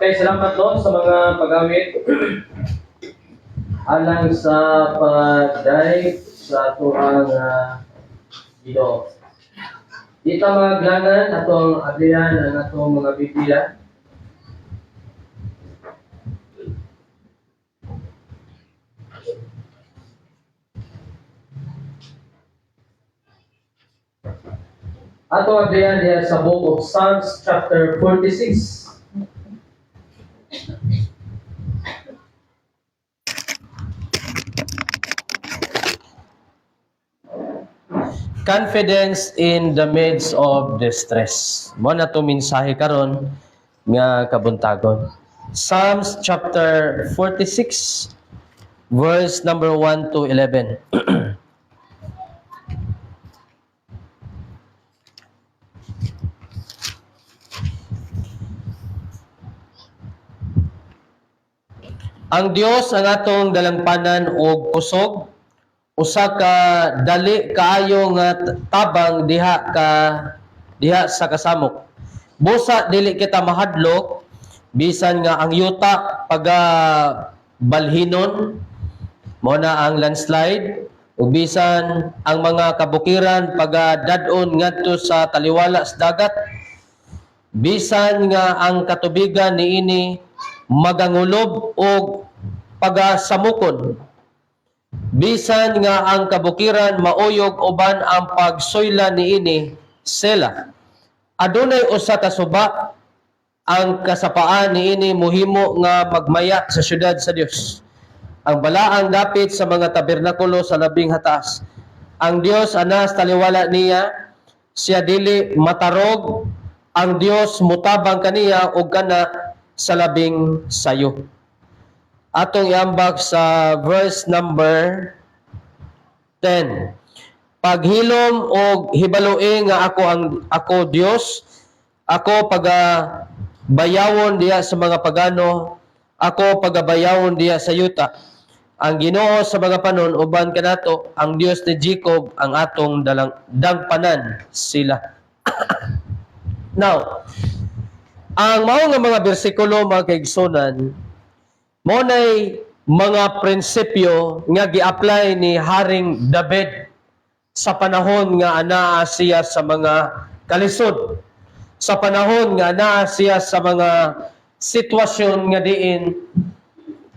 Okay, salamat Lord sa mga paggamit alang sa pagdaig sa tuang Ginoo. Di ta maglanan atong ablihan ang atong mga Biblia. Atong ablihan diya sa Book of Psalms chapter 46. Confidence in the midst of distress. Mo na to mensahe karon nga kabuntagon. Psalms chapter 46 verse number 1 to 11. Ang Dios ang atong dalangpanan og kusog, usa ka dali kaayo nga tabang diha sa kasamok. Busa dili kita mahadlok bisan nga ang yuta paga balhinon mo na ang landslide ug bisan ang mga kabukiran paga dad-on ngadto sa taliwala sa dagat. Bisan nga ang katubigan niini magangulob og pagasamukon. Bisan nga ang kabukiran mauyog uban ang pagsoyla niini sela. Adunay usa ka suba ang kasapaan niini muhimo nga magmaya sa syudad sa Dios. Ang balaang dapit sa mga tabernakulo sa labing hataas. Ang Dios anas taliwala niya, siya dili matarog, ang Dios mutabang kaniya ug kana sa labing sayo. Atong iambak sa verse number 10. Paghilom og hibaluin nga ako Dios, ako bayawon diya sa mga pagano, ako pagabayawon diya sa yuta. Ang Ginoo sa mga panon uban kanato, ang Dios ni Jacob ang atong dangpanan sila. Now, ang mao nga mga bersikulo mga kaigsunan, mo nay mga prinsipyo nga gi-apply ni Haring David sa panahon nga anaa siya sa mga kalisod, sa panahon nga anaa siya sa mga sitwasyon nga diin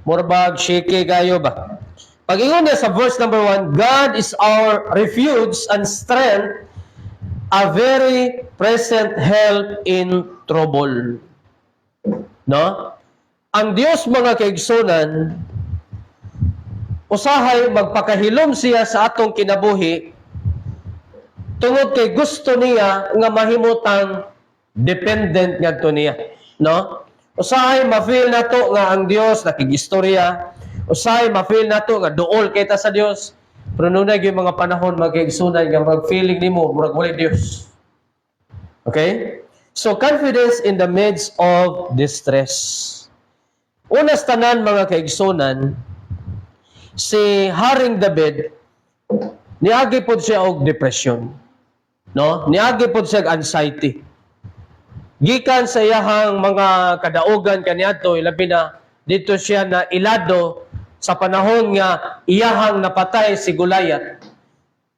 murbag shake gayo ba. Pag-ingon niya sa verse number 1, God is our refuge and strength, a very present help in trouble. No? Ang Dios mga kaigsunan, usahay magpakahilom siya sa atong kinabuhi tungod kay gusto niya nga mahimutang dependent ngadto niya. No? Usahay ma-feel nato nga ang Dios nakigistorya, usahay ma-feel nato nga duol kita sa Dios. Pero nung yung mga panahon mag-igsunan nga mag-feeling nimo murag wala Dios. Okay? So confidence in the midst of distress. Unas tanan mga kaigsunan, si Haring David niagi pod siya og depression. No? Niagi pod siya og anxiety. Gikan sa iyahang mga kadaugan kaniadto ilabi na dito siya na ilado sa panahon nga iyahang napatay si Goliath.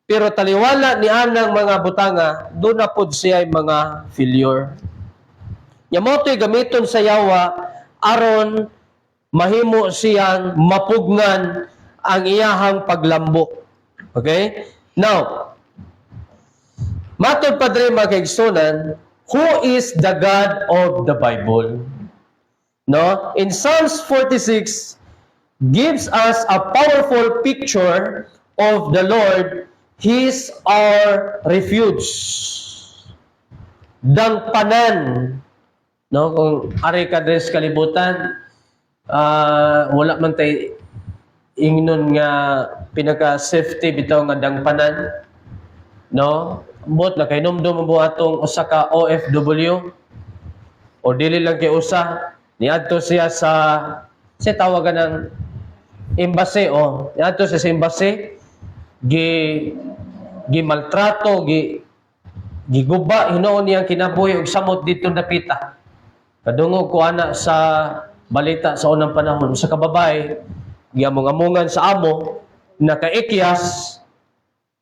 Pero taliwala ni anang mga butanga, doon na po siya mga failure. Yamoto'y gamiton sa yawa, aron mahimo siyang mapugnan ang iyahang paglambok. Okay? Now, matod padre mga kaigsunan, who is the God of the Bible? No? In Psalms 46, gives us a powerful picture of the Lord. He's our refuge. Dangpanan. No, kung ari ka des kalibutan, wala man tay ingnon nga pinaka-safety bitaw nga dangpanan. No? Ambot na kay numdum mo atong usa ka OFW o dili lang kay usa niadto siya sa tawagan ng embassy niadto siya sa embassy gi maltrato, giguba hinuon niyang kinabuhi og samot dito napita. Kadungog ko ana sa balita sa unang panahon sa kababay giamong-amungan sa amo na kaikyas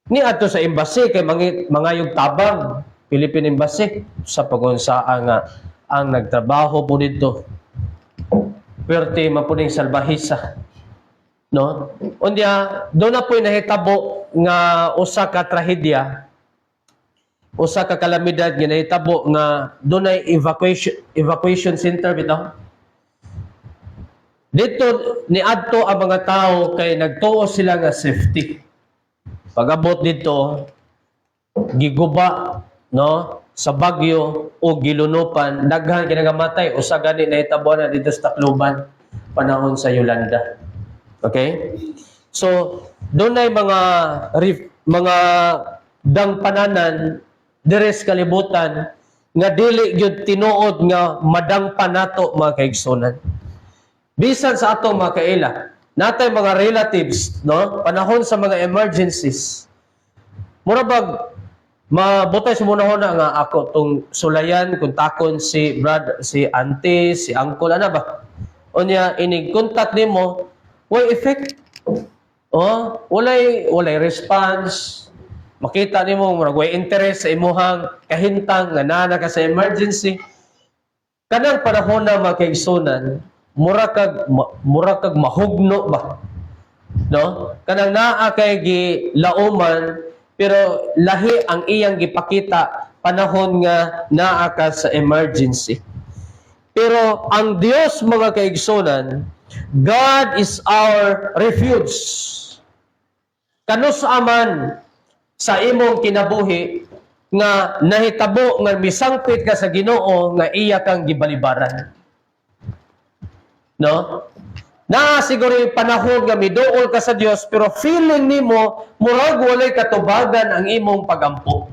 ni adto sa embassy kay mangayog tabang Philippine Embassy sa pagunsaa nga ang nagtrabaho po dito perti mapuning salbahisa, no? Unya do na po'y nahitabo nga usa ka trahedya, usa ka kalamidad nga nahitabo nga dunay evacuation center bitaw. Dito niadto ang mga tao kay nagtuo sila nga safety. Pag-abot dito giguba, no, sa bagyo o gilunupan, daghan kinagamatay usa gani nahitabo na dito sa Tacloban panahon sa Yolanda. Okay? So, dunay mga dangpananan deres kalibutan nga dili gyud tinuod nga madangpan nato mga kaigsunan. Bisan sa atong mga kaila, natay mga relatives, no, panahon sa mga emergencies. Mura bag mabutay sa muna nga ako tong sulayan kung takon si auntie, si uncle ana ba. Unya inig contact nimo, way effect. Oh, walay response. Makita nimo murag way interest sa imuhang kahintang nga nana ka sa emergency. Kanang panahon na mga kaigsunan, mura kag mahugno ba, no? Kanang naa kay gilauman pero lahi ang iyang gipakita panahon nga naa ka sa emergency. Pero ang Dios mga kaigsunan, God is our refuge. Kanus aman sa imong kinabuhi nga nahitabo nga misangpit ka sa Ginoo nga iya kang gibalibaran. No? Na siguro yung panahon nga miduol ka sa Dios pero feeling nimo murag walay katubagan ang imong pagampo.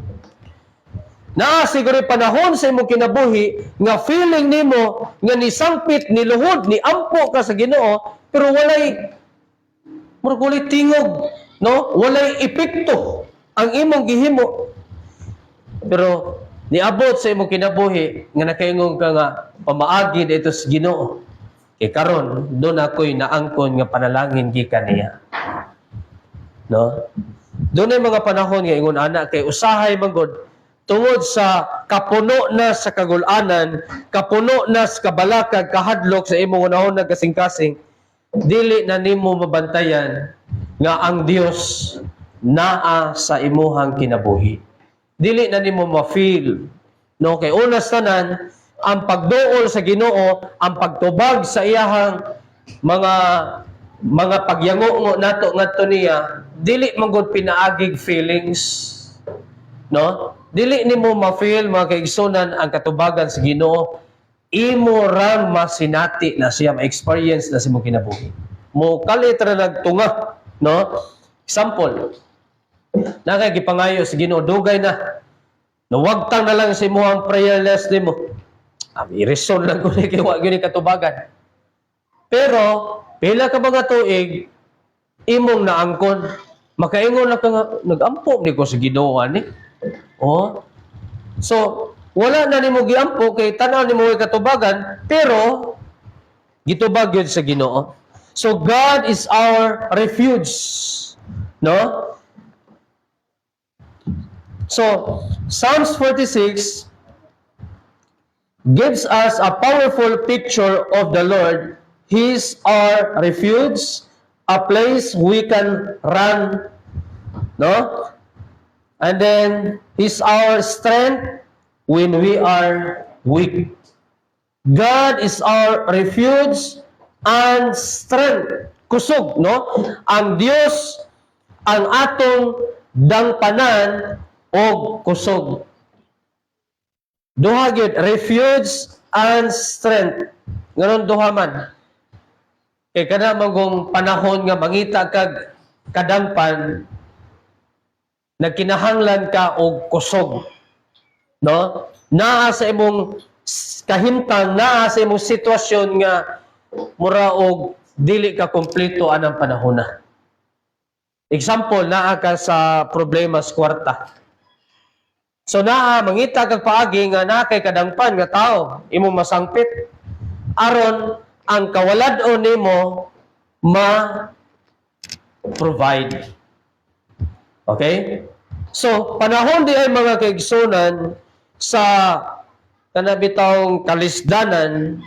Na siguro yung panahon sa imong kinabuhi nga feeling nimo nga nisangpit, niluhod, niampo ka sa Ginoo pero walay tingog, no? Walay epekto ang imong gihimo. Pero niabot sa imong kinabuhi nga nakaingon ka nga pamaagi dito sa Ginoo. Kay karon doon ako'y naangkon nga panalangin gikan niya. No? Doon ay mga panahon nga ingon ana kay usahay manggod tungod sa kapuno na sa kagul-anan, kapuno na sa kabalakag, kahadlok sa imong unahon na kasing-kasing, dili na nimo mabantayan nga ang Dios naa sa imuhang kinabuhi. Dili na nimo ma-feel, no? Kay una sa tanan ang pagduol sa Ginoo, ang pagtubag sa iyahang mga pagyango nato ngadto niya, dili man gud pinaagig feelings, no? Dili nimo ma-feel mga kaigsunan ang katubagan sa Ginoo, imo rang masinati na siya ma-experience na sa imong kinabuhi. Mo kalit ra nagtunga, no? Example, nakay gipangayo sa Ginoo dugay na nawagtang na lang sa imong prayer list nimo. I-resolve lang ko kay wa gyud katubagan. Pero pila ka mga tuig imong naangkon, makaingon na ka nga nagampo ni ko sa Ginoo ani. Oh. So wala na nimo giampo kay tan-aw nimo katubagan, pero gitubag gyud sa Ginoo. So God is our refuge, no? So Psalms 46 gives us a powerful picture of the Lord. He's our refuge, a place we can run, no? And then, He's our strength when we are weak. God is our refuge and strength. Kusog, no? Ang Dios, ang atong dangpanan o kusog. Duha gyud refuge and strength. Ngayon duha man. Kay kada magong panahon nga mangita kag kadangpan, nagkinahanglan ka og kusog. No? Naa sa imong kahimtang, naa sa imong sitwasyon nga mura og dili ka kompleto anang panahon na. Example, naa ka sa problema sa kwarta. So mangita kag paagi nga na kay kadangpan nga tao imong masangpit aron ang kawalad-on nimo ma-provide. Okay? So panahon di ay mga kaigsunan sa kanabitawng kalisdanan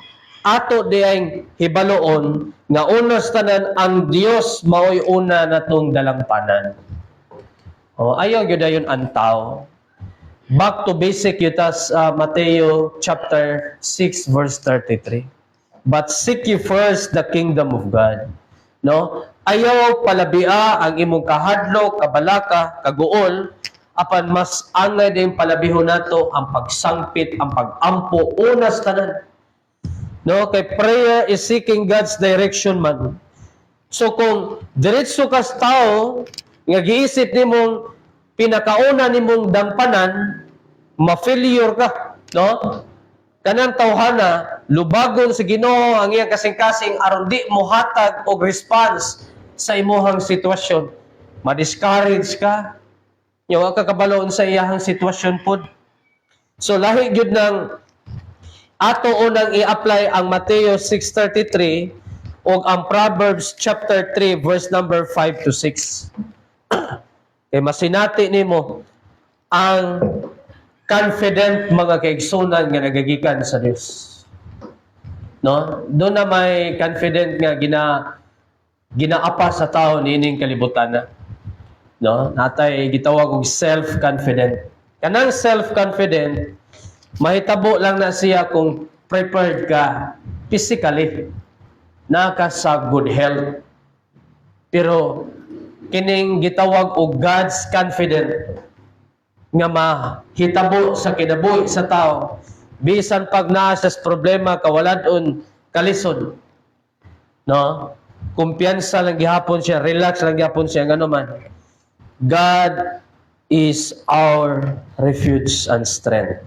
ato di ay hibaloon nga unas tanan ang Dios maoy una natong dalangpanan. Ayaw gyud ayon antaw. Back to basic yutas Mateo chapter 6 verse 33. But seek ye first the kingdom of God. No? Ayaw palabia ang imong kahadlok, kabalaka, kaguol, apan mas angay din palabihon nato ang pagsangpit, ang pagampo, unas tanan. No? Kay prayer is seeking God's direction man. So kung diretso kas tao, nga giisip nimong pinakauna nimong dampanan, ma-failure ka, no? Kanang tawhana, lubagon sa Ginoo ang iyang kasing-kasing aron di mo hatag og response sa imuhang sitwasyon. Ma-discourage ka, yung kakabaloon sa iyahang sitwasyon pod. So lahi gyud nang ato unang i-apply ang Mateo 6:33 ug ang Proverbs chapter 3 verse number 5 to 6. Kay masinati nimo ang confident mga kaigsunan nga nagagikan sa Dios. No? Doon na may confident nga ginaapa sa tao niining kalibutan na. No? Natay gitawag og self-confident. Kanang self-confident mahitabo lang na siya kung prepared ka physically, naka sa good health. Pero kining gitawag og God's confident nga mahitabo sa kinabuhi sa tao bisan pag naa sa problema kawalad-on kalisod, no? Kumpiyansa lang gihapon siya, relax lang gihapon siya ngano man. God is our refuge and strength,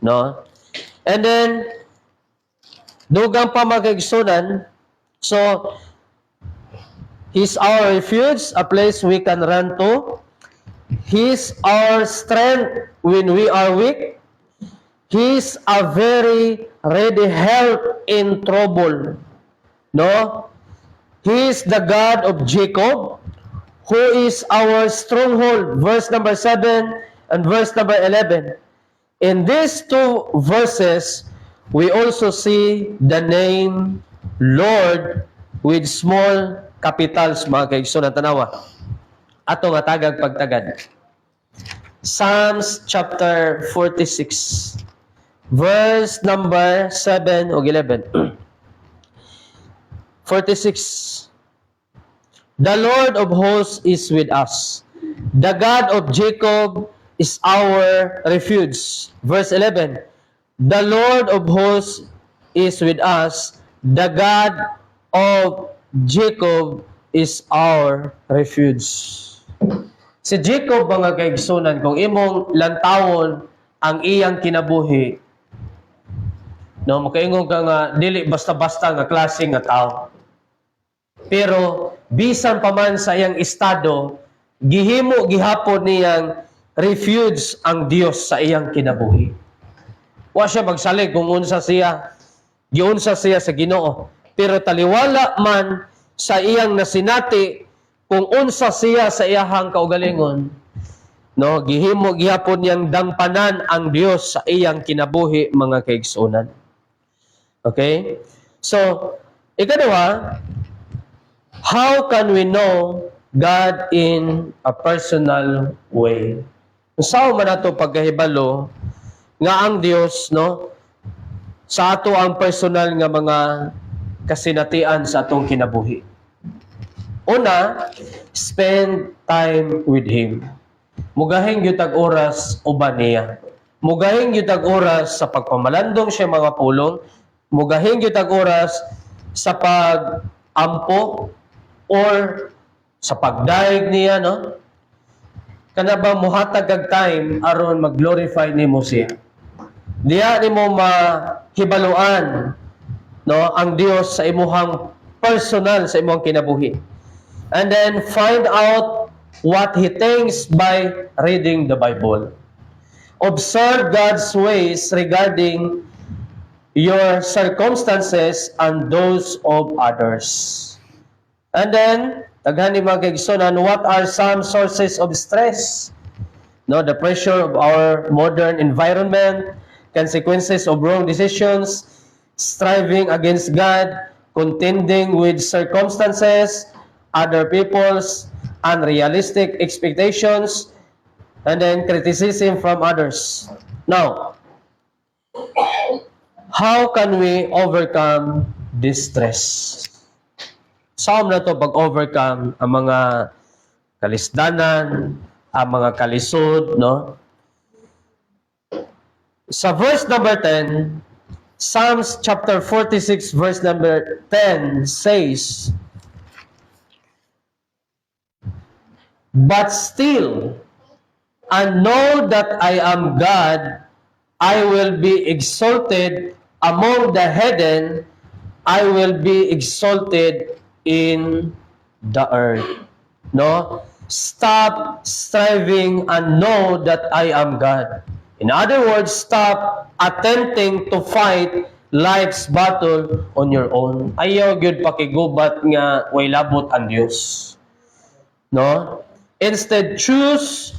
no? And then dugang pa magigsunan, so He's our refuge, a place we can run to. He's our strength when we are weak. He's a very ready help in trouble. No? He is the God of Jacob, who is our stronghold. Verse number 7 and verse number 11. In these two verses, we also see the name Lord with small capitals, mga kaigsoon ang tanawa. Ato nga tagag pagtagad. Psalms chapter 46 verse number 7 o 11. 46. The Lord of hosts is with us. The God of Jacob is our refuge. Verse 11. The Lord of hosts is with us. The God of Jacob is our refuge. Si Jacob, mga kaigsunan, kung imong lantawon ang iyang kinabuhi, no, makaingon ka nga dili basta-basta nga klase nga tao. Pero bisan pa man sa iyang estado, gihimo gihapon niyang refuge ang Dios sa iyang kinabuhi. Wa siya magsalig kung unsa siya, giunsa siya sa Ginoo. Pero taliwala man sa iyang nasinati kung unsa siya sa iyahang kaugalingon, no, gihimo gihapon niyang dangpanan ang Dios sa iyang kinabuhi, mga kaigsunan. Okay? So, ikaduha, how can we know God in a personal way? Sao man nato pagkahibalo nga ang Dios, no, sa ato ang personal nga mga kasinatian sa atong kinabuhi. Una, spend time with Him. Mugahing yutag oras uban niya. Mugahing yutag oras sa pagpamalandong siya mga pulong. Mugahing yutag oras sa pag-ampo or sa pagdaig niya, no? Kana ba muhatag kag time aron mag-glorify nimo siya. Diya nimo mahibaluan, no, ang Dios sa imuhang personal sa imuhang kinabuhi. And then find out what He thinks by reading the Bible. Observe God's ways regarding your circumstances and those of others. And then, daghan ni mga kaigsunan, what are some sources of stress? No, the pressure of our modern environment, consequences of wrong decisions, striving against God, contending with circumstances, other people's unrealistic expectations, and then criticism from others. Now, how can we overcome this stress? Saan na to pag-overcome ang mga kalisdanan, ang mga kalisod, no? Sa verse number 10, Psalms chapter 46 verse number 10 says, "But still, and know that I am God, I will be exalted among the heathen, I will be exalted in the earth." No? Stop striving and know that I am God. In other words, stop attempting to fight life's battle on your own. Ayaw gyud pakigubat nga way labot ang Dios. No? Instead, choose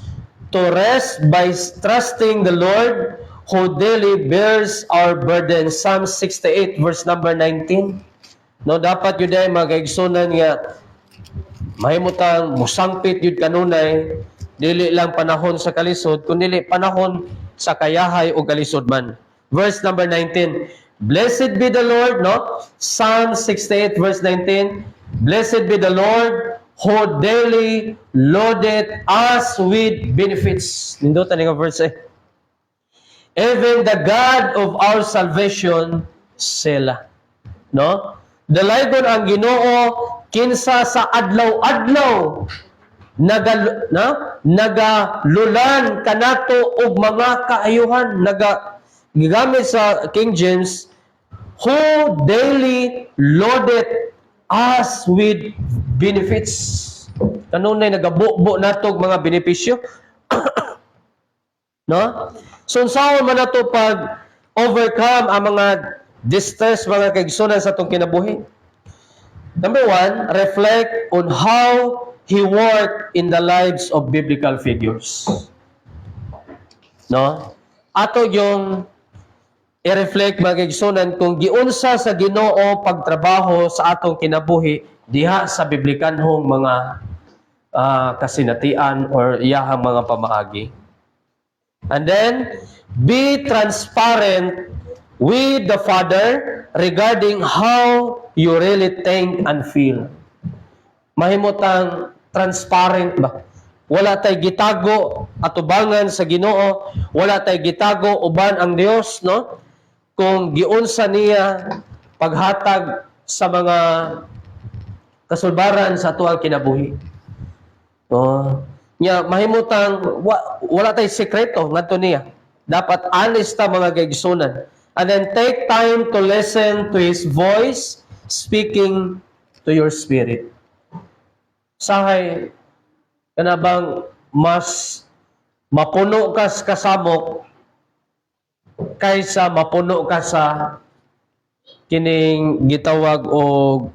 to rest by trusting the Lord who daily bears our burden. Psalm 68 verse number 19. No, dapat yun ay mag-igsunan nga mahimutang musangpit yun kanunay, dili lang panahon sa kalisod, kundi panahon sa kayahay o kalisod man. Verse number 19, "Blessed be the Lord," no? Psalm 68 verse 19, "Blessed be the Lord who daily loadeth us with benefits." Nindutan nga verse eh. "Even the God of our salvation, Selah." No? Dalaygon ang Ginoo kinsa sa adlaw-adlaw nagalulan kanato og mga kaayuhan. Gigamit sa King James, "who daily loaded us with benefits." Kanunay nagabubo nato mga benepisyo. No? So unsaon man nato pag overcome ang mga distress, mga kaigsunan sa atong kinabuhi? Number 1, reflect on how He worked in the lives of biblical figures. No? Ato yung i-reflect, mga kaigsunan, kung giunsa sa Ginoo pagtrabaho sa atong kinabuhi diha sa biblikanhong mga kasinatian or iyahang mga pamaagi. And then, be transparent with the Father regarding how you really think and feel. Mahimutang transparent ba? Wala tay gitago atubangan sa Ginoo, wala tay gitago uban ang Dios, no? Kung giunsa niya paghatag sa mga kasulbaran sa atuang kinabuhi. Nya mahimutang wala tay sekreto ngadto niya. Dapat honest ta, mga kaigsunan. And then take time to listen to His voice speaking to your spirit. Sahay, kanabang mas mapuno ka sa kasamok kaysa mapuno ka sa kining gitawag og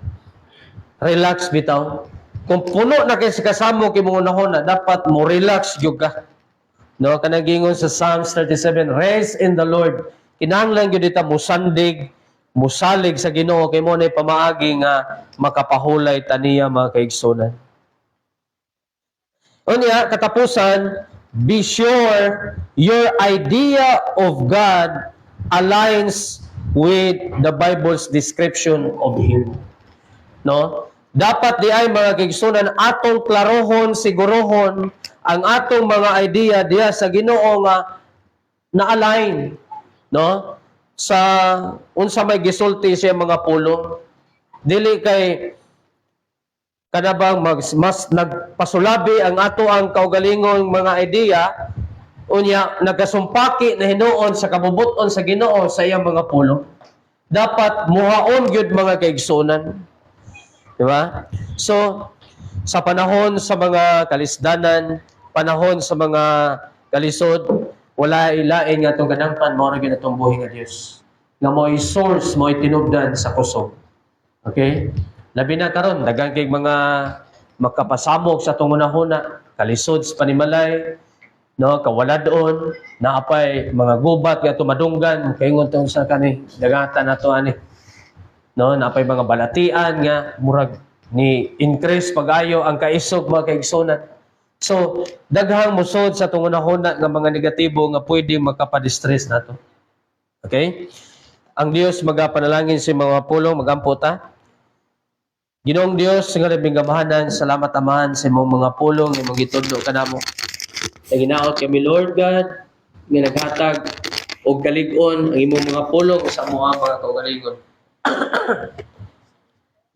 relax bitaw. Kung puno na kay sa kasamok imong unahon na, dapat mo relax gyud ka. No, kanang gingon sa Psalms 37, "Rest in the Lord." Kinahanglan gyud dita musandig, musalig sa Ginoo kay mo nay pamaagi nga makapahulay taniya, mga kaigsunan. Unya katapusan, be sure your idea of God aligns with the Bible's description of Him. No? Dapat di ay, mga kaigsunan, atong klarohon, sigurohon ang atong mga idea diya sa Ginoo nga na-align, no? Sa unsa may gisulti siya mga pulong. Dili kay kanabang mas nagpasulabi ang ato ang kaugalingong mga idea, unya nagasumpaki na hinuon sa kabubuton sa Ginoo sa iyang mga pulong. Dapat muhaon gyud, mga kaigsunan. Di ba? So, sa panahon sa mga kalisdanan, panahon sa mga kalisod, wala ilain nga itong kadangpan, mao ra gyud atong buhi nga Dios. Nga mo'y source, mo'y tinubdan sa kusog. Okay? Labi na karon daghang kay mga makapasamok sa itong una-huna, kalisod sa panimalay, no, kawaladon, naapay mga gubat nga tumadunggan, kaingon tong sa kani, dagatan nato ani. No, naapay mga balatian nga murag ni increase pagayo ang kaisog mga kaigsunan. So, daghang musod sa itong una-huna nga mga negatibo nga pwede makapadistress nato. Okay? Ang Dios magapanalangin sa mga pulong, magampo ta. Ginoong Dios, nga labing gamahanan, salamat amahan sa imong mga pulong, imong gitudlo kanamo. Naginaot kami Lord God, nga naghatag og kalig-on ang imong mga pulong sa mga kaugalingon.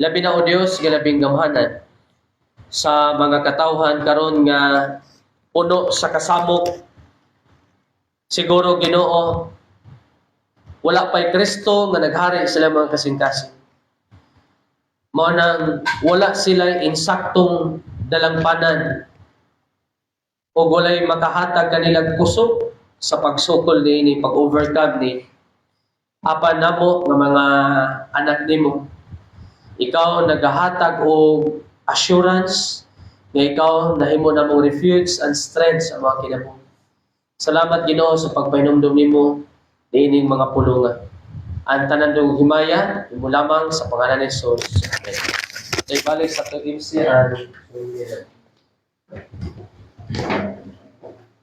Labi na o Dios, nga labing gamahanan sa mga katawhan karon nga puno sa kasamok. Siguro Ginoo, wala pa'y Kristo nga naghari sila mga kasing-kasing. Mao nang wala sila insaktong dalangpanan o walay makahatag kanilang kusog sa pagsukol ni pag-overcome ni apan namo nga mga anak nimo. Ikaw nagahatag og assurance nga ikaw nahimo na mong refuge and strength sa mga kinabuhi. Salamat Ginoo sa pagpahinumdum nimo diining mga pulungan. Ang tanan dong himaya imo lamang sa pangalan ni Jesus. Amen. Tay balik sa to MC